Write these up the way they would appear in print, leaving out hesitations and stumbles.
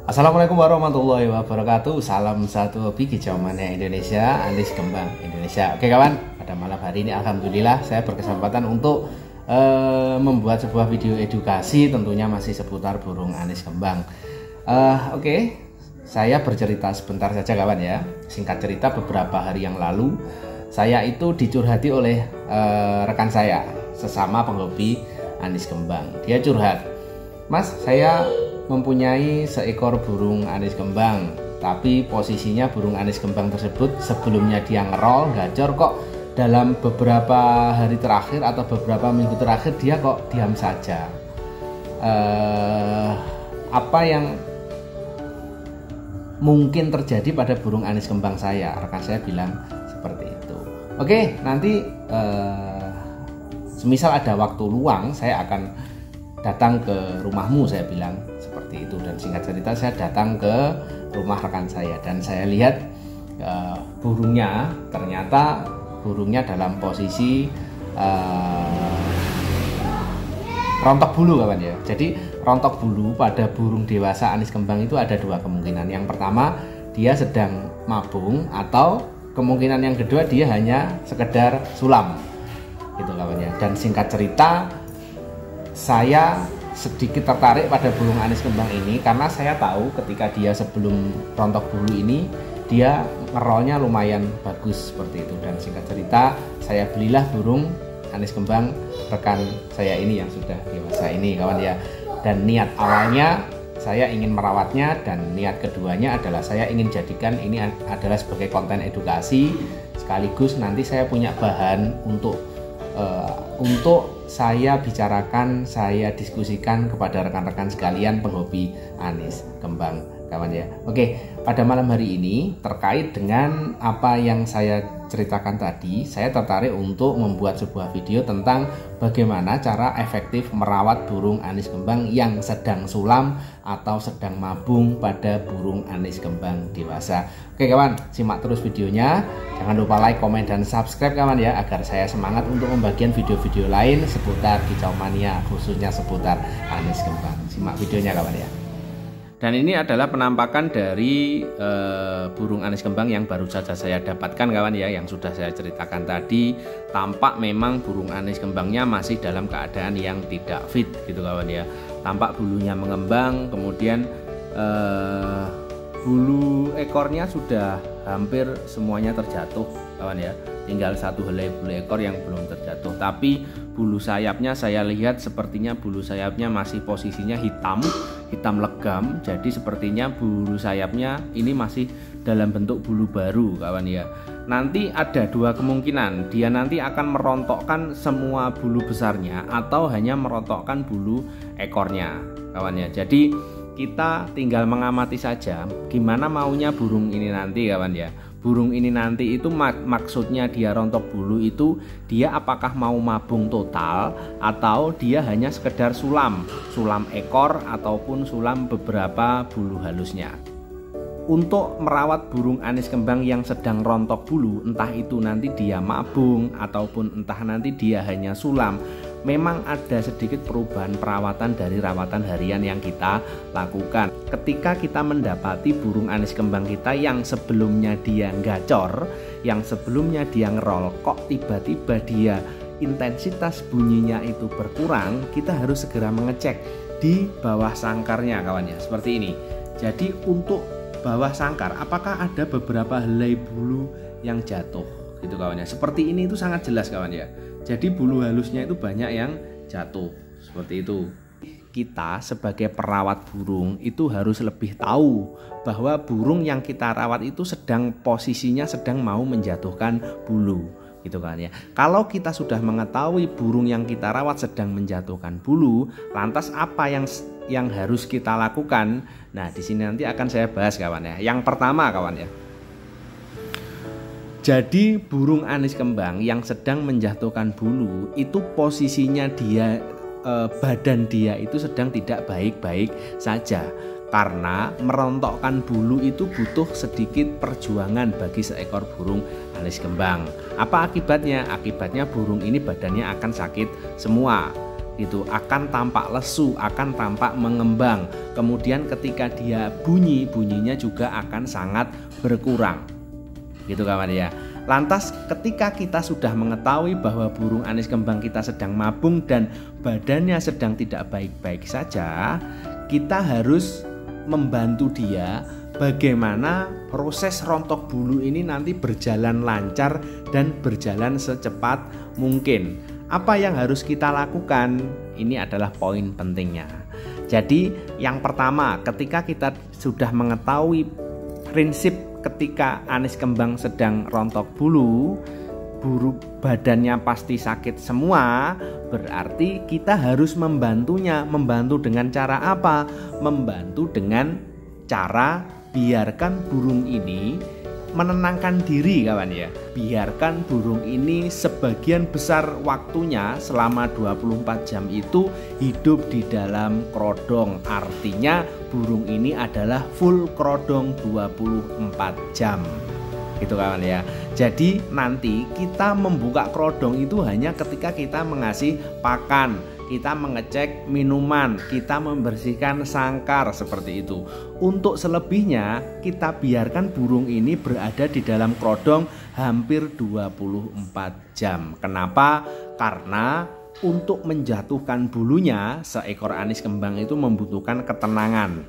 Assalamualaikum warahmatullahi wabarakatuh. Salam satu hobi kicau mania Indonesia, Anis Kembang Indonesia. Oke kawan, pada malam hari ini alhamdulillah saya berkesempatan untuk membuat sebuah video edukasi, tentunya masih seputar burung anis kembang. Oke, saya bercerita sebentar saja kawan ya. Singkat cerita, beberapa hari yang lalu saya itu dicurhati oleh rekan saya, sesama penghobi anis kembang. Dia curhat, "Mas, saya mempunyai seekor burung anis kembang, tapi posisinya burung anis kembang tersebut sebelumnya dia ngerol, gacor, kok dalam beberapa hari terakhir atau beberapa minggu terakhir dia kok diam saja. Apa yang mungkin terjadi pada burung anis kembang saya?" Rekan saya bilang seperti itu. Oke, nanti semisal ada waktu luang saya akan datang ke rumahmu, saya bilang seperti itu. Dan singkat cerita, saya datang ke rumah rekan saya dan saya lihat burungnya, ternyata burungnya dalam posisi rontok bulu kawan ya. Jadi rontok bulu pada burung dewasa anis kembang itu ada dua kemungkinan. Yang pertama, dia sedang mabung, atau kemungkinan yang kedua dia hanya sekedar sulam gitu kawan ya. Dan singkat cerita, saya sedikit tertarik pada burung anis kembang ini karena saya tahu ketika dia sebelum rontok bulu ini dia ngerolnya lumayan bagus seperti itu. Dan singkat cerita, saya belilah burung anis kembang rekan saya ini yang sudah dewasa ini kawan ya. Dan niat awalnya saya ingin merawatnya, dan niat keduanya adalah saya ingin jadikan ini adalah sebagai konten edukasi, sekaligus nanti saya punya bahan untuk saya bicarakan, saya diskusikan kepada rekan-rekan sekalian penghobi anis kembang kawan ya. Oke, pada malam hari ini terkait dengan apa yang saya ceritakan tadi, saya tertarik untuk membuat sebuah video tentang bagaimana cara efektif merawat burung anis kembang yang sedang sulam atau sedang mabung pada burung anis kembang dewasa. Oke kawan, simak terus videonya. Jangan lupa like, komen, dan subscribe kawan ya, agar saya semangat untuk membagikan video-video lain seputar kicau mania, khususnya seputar anis kembang. Simak videonya kawan ya. Dan ini adalah penampakan dari burung anis kembang yang baru saja saya dapatkan kawan ya, yang sudah saya ceritakan tadi. Tampak memang burung anis kembangnya masih dalam keadaan yang tidak fit gitu kawan ya. Tampak bulunya mengembang, kemudian bulu ekornya sudah hampir semuanya terjatuh kawan ya. Tinggal satu helai bulu ekor yang belum terjatuh, tapi bulu sayapnya saya lihat sepertinya bulu sayapnya masih posisinya hitam legam. Jadi sepertinya bulu sayapnya ini masih dalam bentuk bulu baru kawan ya. Nanti ada dua kemungkinan, dia nanti akan merontokkan semua bulu besarnya atau hanya merontokkan bulu ekornya kawan ya. Jadi kita tinggal mengamati saja gimana maunya burung ini nanti kawan ya. Burung ini nanti itu maksudnya dia rontok bulu itu, dia apakah mau mabung total atau dia hanya sekedar sulam ekor ataupun sulam beberapa bulu halusnya. Untuk merawat burung anis kembang yang sedang rontok bulu, entah itu nanti dia mabung ataupun entah nanti dia hanya sulam, memang ada sedikit perubahan perawatan dari rawatan harian yang kita lakukan. Ketika kita mendapati burung anis kembang kita yang sebelumnya dia gacor, yang sebelumnya dia ngerol, kok tiba-tiba dia intensitas bunyinya itu berkurang, kita harus segera mengecek di bawah sangkarnya kawan ya, seperti ini. Jadi untuk bawah sangkar, apakah ada beberapa helai bulu yang jatuh gitu kawan ya. Seperti ini itu sangat jelas kawan ya. Jadi bulu halusnya itu banyak yang jatuh seperti itu. Kita sebagai perawat burung itu harus lebih tahu bahwa burung yang kita rawat itu posisinya sedang mau menjatuhkan bulu gitu kan ya. Kalau kita sudah mengetahui burung yang kita rawat sedang menjatuhkan bulu, lantas apa yang harus kita lakukan? Nah, di sini nanti akan saya bahas kawan ya. Yang pertama kawan ya, jadi burung anis kembang yang sedang menjatuhkan bulu itu posisinya dia badan dia itu sedang tidak baik-baik saja, karena merontokkan bulu itu butuh sedikit perjuangan bagi seekor burung anis kembang. Apa akibatnya? Akibatnya burung ini badannya akan sakit semua gitu, akan tampak lesu, akan tampak mengembang. Kemudian ketika dia bunyinya juga akan sangat berkurang. Gitu kawan ya. Lantas ketika kita sudah mengetahui bahwa burung anis kembang kita sedang mabung dan badannya sedang tidak baik-baik saja, kita harus membantu dia bagaimana proses rontok bulu ini nanti berjalan lancar dan berjalan secepat mungkin. Apa yang harus kita lakukan? Ini adalah poin pentingnya. Jadi yang pertama, ketika kita sudah mengetahui prinsip ketika anis kembang sedang rontok bulu badannya pasti sakit semua, berarti kita harus membantunya. Membantu dengan cara apa? Membantu dengan cara biarkan burung ini menenangkan diri kawan ya. Biarkan burung ini sebagian besar waktunya selama 24 jam itu hidup di dalam kerodong. Artinya burung ini adalah full kerodong 24 jam. Gitu kawan ya. Jadi nanti kita membuka kerodong itu hanya ketika kita mengasih pakan, kita mengecek minuman, kita membersihkan sangkar seperti itu. Untuk selebihnya kita biarkan burung ini berada di dalam kerodong hampir 24 jam. Kenapa? Karena untuk menjatuhkan bulunya, seekor anis kembang itu membutuhkan ketenangan,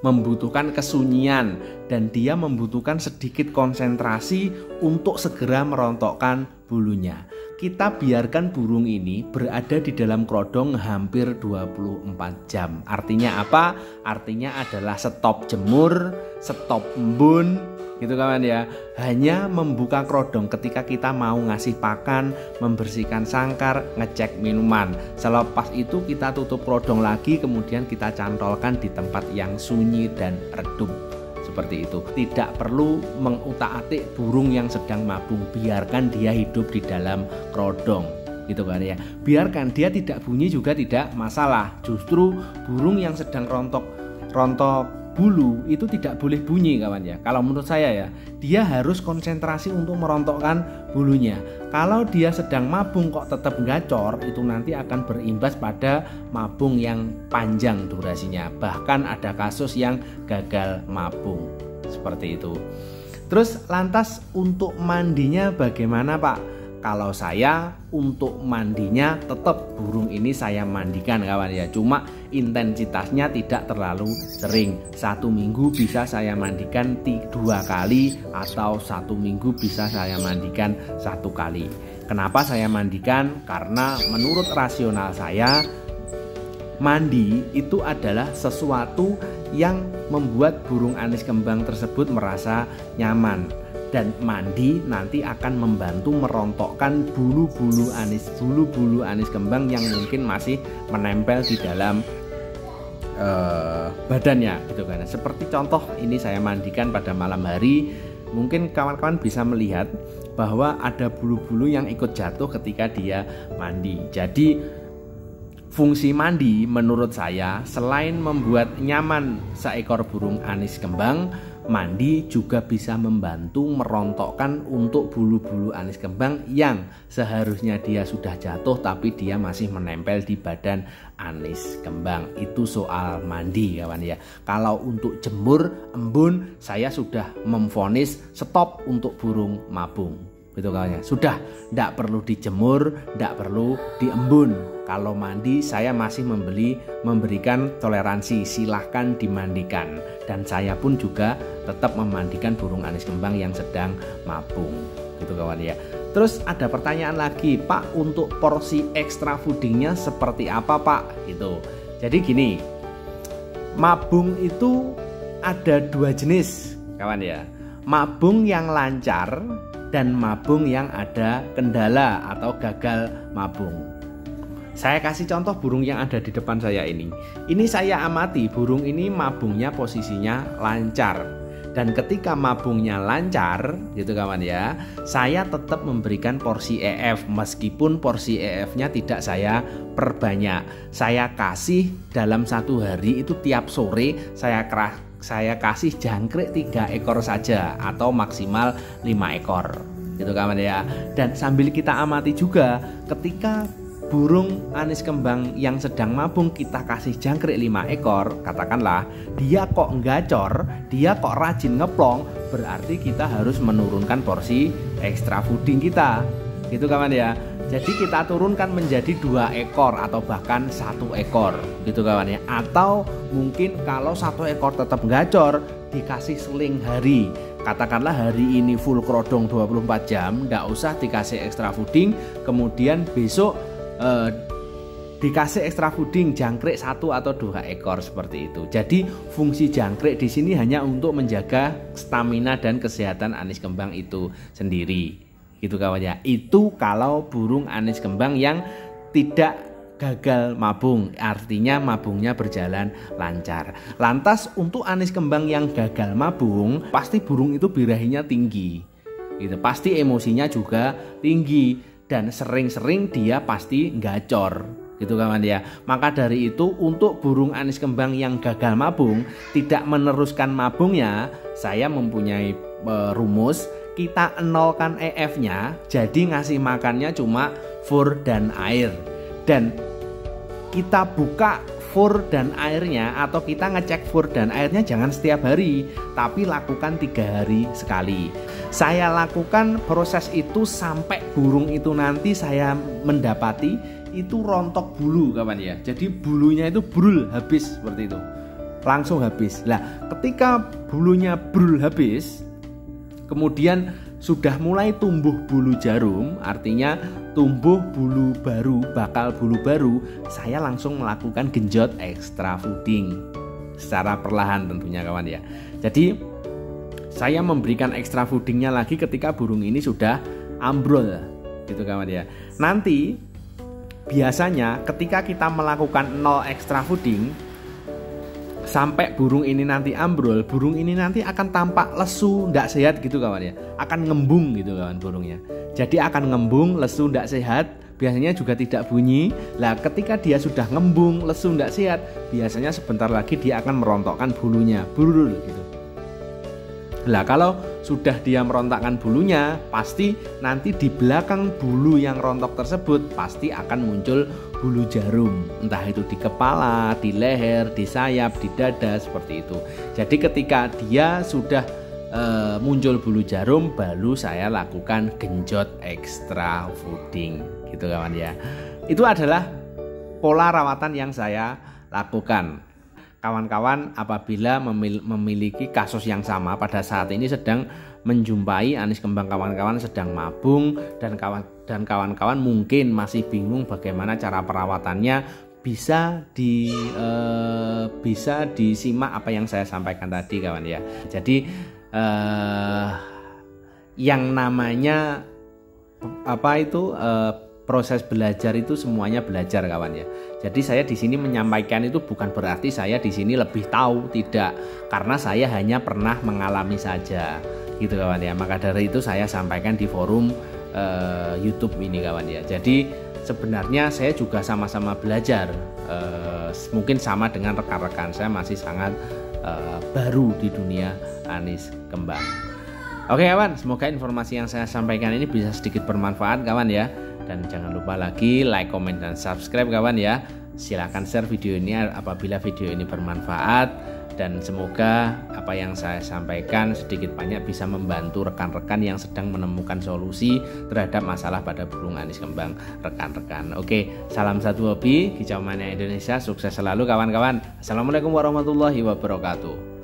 membutuhkan kesunyian, dan dia membutuhkan sedikit konsentrasi untuk segera merontokkan bulunya. Kita biarkan burung ini berada di dalam kerodong hampir 24 jam. Artinya apa? Artinya adalah stop jemur, stop embun, gitu kawan ya. Hanya membuka kerodong ketika kita mau ngasih pakan, membersihkan sangkar, ngecek minuman. Selepas itu kita tutup kerodong lagi, kemudian kita cantolkan di tempat yang sunyi dan redup. Seperti itu. Tidak perlu mengutak-atik burung yang sedang mabung. Biarkan dia hidup di dalam kerodong. Gitu kan ya. Biarkan dia tidak bunyi juga tidak masalah. Justru burung yang sedang rontok bulu itu tidak boleh bunyi kawan ya. Kalau menurut saya ya, dia harus konsentrasi untuk merontokkan bulunya. Kalau dia sedang mabung kok tetap gacor, itu nanti akan berimbas pada mabung yang panjang durasinya. Bahkan ada kasus yang gagal mabung. Seperti itu. Terus lantas untuk mandinya bagaimana Pak? Kalau saya untuk mandinya tetap burung ini saya mandikan kawan ya. Cuma intensitasnya tidak terlalu sering. 1 minggu bisa saya mandikan 2 kali atau 1 minggu bisa saya mandikan 1 kali. Kenapa saya mandikan? Karena menurut rasional saya, mandi itu adalah sesuatu yang membuat burung anis kembang tersebut merasa nyaman. Dan mandi nanti akan membantu merontokkan bulu-bulu anis kembang yang mungkin masih menempel di dalam badannya gitu kan. Seperti contoh ini saya mandikan pada malam hari, mungkin kawan-kawan bisa melihat bahwa ada bulu-bulu yang ikut jatuh ketika dia mandi. Jadi fungsi mandi menurut saya selain membuat nyaman seekor burung anis kembang, mandi juga bisa membantu merontokkan untuk bulu-bulu anis kembang yang seharusnya dia sudah jatuh tapi dia masih menempel di badan anis kembang. Itu soal mandi kawan ya. Kalau untuk jemur, embun, saya sudah memvonis stop untuk burung mabung. Gitu kawan ya. Sudah, tidak perlu dijemur, tidak perlu diembun. Kalau mandi saya masih memberikan toleransi, silahkan dimandikan. Dan saya pun juga tetap memandikan burung anis kembang yang sedang mabung. Gitu kawan ya. Terus ada pertanyaan lagi, Pak, untuk porsi extra foodingnya seperti apa Pak? Gitu. Jadi gini, mabung itu ada 2 jenis kawan ya. Mabung yang lancar dan mabung yang ada kendala atau gagal mabung. Saya kasih contoh burung yang ada di depan saya ini. Ini saya amati burung ini mabungnya posisinya lancar. Dan ketika mabungnya lancar, gitu kawan ya, saya tetap memberikan porsi EF meskipun porsi EF-nya tidak saya perbanyak. Saya kasih dalam 1 hari itu tiap sore saya kasih jangkrik 3 ekor saja atau maksimal 5 ekor gitu kawan ya. Dan sambil kita amati juga ketika burung anis kembang yang sedang mabung kita kasih jangkrik 5 ekor, katakanlah dia kok gacor, dia kok rajin ngeplong, berarti kita harus menurunkan porsi extra fooding kita, gitu kawan ya. Jadi kita turunkan menjadi 2 ekor atau bahkan 1 ekor, gitu kawan ya. Atau mungkin kalau 1 ekor tetap gacor, dikasih seling hari. Katakanlah hari ini full kerodong 24 jam, nggak usah dikasih extra fooding, kemudian besok dikasih extra fooding jangkrik 1 atau 2 ekor seperti itu. Jadi fungsi jangkrik di sini hanya untuk menjaga stamina dan kesehatan anis kembang itu sendiri, gitu kawan ya. Itu kalau burung anis kembang yang tidak gagal mabung, artinya mabungnya berjalan lancar. Lantas untuk anis kembang yang gagal mabung, pasti burung itu birahinya tinggi, gitu. Pasti emosinya juga tinggi dan sering-sering dia pasti gacor, gitu kawan ya. Maka dari itu untuk burung anis kembang yang gagal mabung, tidak meneruskan mabungnya, saya mempunyai rumus. Kita nolkan EF-nya, jadi ngasih makannya cuma fur dan air. Dan kita buka fur dan airnya atau kita ngecek fur dan airnya jangan setiap hari, tapi lakukan 3 hari sekali. Saya lakukan proses itu sampai burung itu nanti saya mendapati itu rontok bulu kawan ya. Jadi bulunya itu brul habis seperti itu, langsung habis. Nah ketika bulunya brul habis, kemudian sudah mulai tumbuh bulu jarum, artinya tumbuh bulu baru, bakal bulu baru, saya langsung melakukan genjot extra fooding secara perlahan tentunya kawan ya. Jadi saya memberikan extra foodingnya lagi ketika burung ini sudah ambrol, gitu kawan ya. Nanti biasanya ketika kita melakukan 0 extra fooding sampai burung ini nanti ambrol, burung ini nanti akan tampak lesu, tidak sehat gitu kawan ya. Akan ngembung gitu kawan burungnya. Jadi akan ngembung, lesu, tidak sehat. Biasanya juga tidak bunyi. Lah ketika dia sudah ngembung, lesu, tidak sehat, biasanya sebentar lagi dia akan merontokkan bulunya, brul gitu. Lah kalau sudah dia merontakkan bulunya, pasti nanti di belakang bulu yang rontok tersebut pasti akan muncul bulu jarum, entah itu di kepala, di leher, di sayap, di dada, seperti itu. Jadi ketika dia sudah muncul bulu jarum, baru saya lakukan genjot extra fooding, gitu kawan ya. Itu adalah pola rawatan yang saya lakukan. Kawan-kawan apabila memiliki kasus yang sama pada saat ini sedang menjumpai anis kembang kawan-kawan sedang mabung dan kawan-kawan mungkin masih bingung bagaimana cara perawatannya, bisa disimak apa yang saya sampaikan tadi kawan ya. Jadi yang namanya proses belajar itu semuanya belajar kawan ya. Jadi saya di sini menyampaikan itu bukan berarti saya di sini lebih tahu, tidak, karena saya hanya pernah mengalami saja, gitu kawan ya. Maka dari itu saya sampaikan di forum YouTube ini kawan ya. Jadi sebenarnya saya juga sama-sama belajar, mungkin sama dengan rekan-rekan saya masih sangat baru di dunia anis kembang. Oke kawan, semoga informasi yang saya sampaikan ini bisa sedikit bermanfaat kawan ya. Dan jangan lupa lagi like, komen, dan subscribe kawan ya. Silahkan share video ini apabila video ini bermanfaat. Dan semoga apa yang saya sampaikan sedikit banyak bisa membantu rekan-rekan yang sedang menemukan solusi terhadap masalah pada burung anis kembang rekan-rekan. Oke, salam satu hobi, Kicau Mania Indonesia, sukses selalu kawan-kawan. Assalamualaikum warahmatullahi wabarakatuh.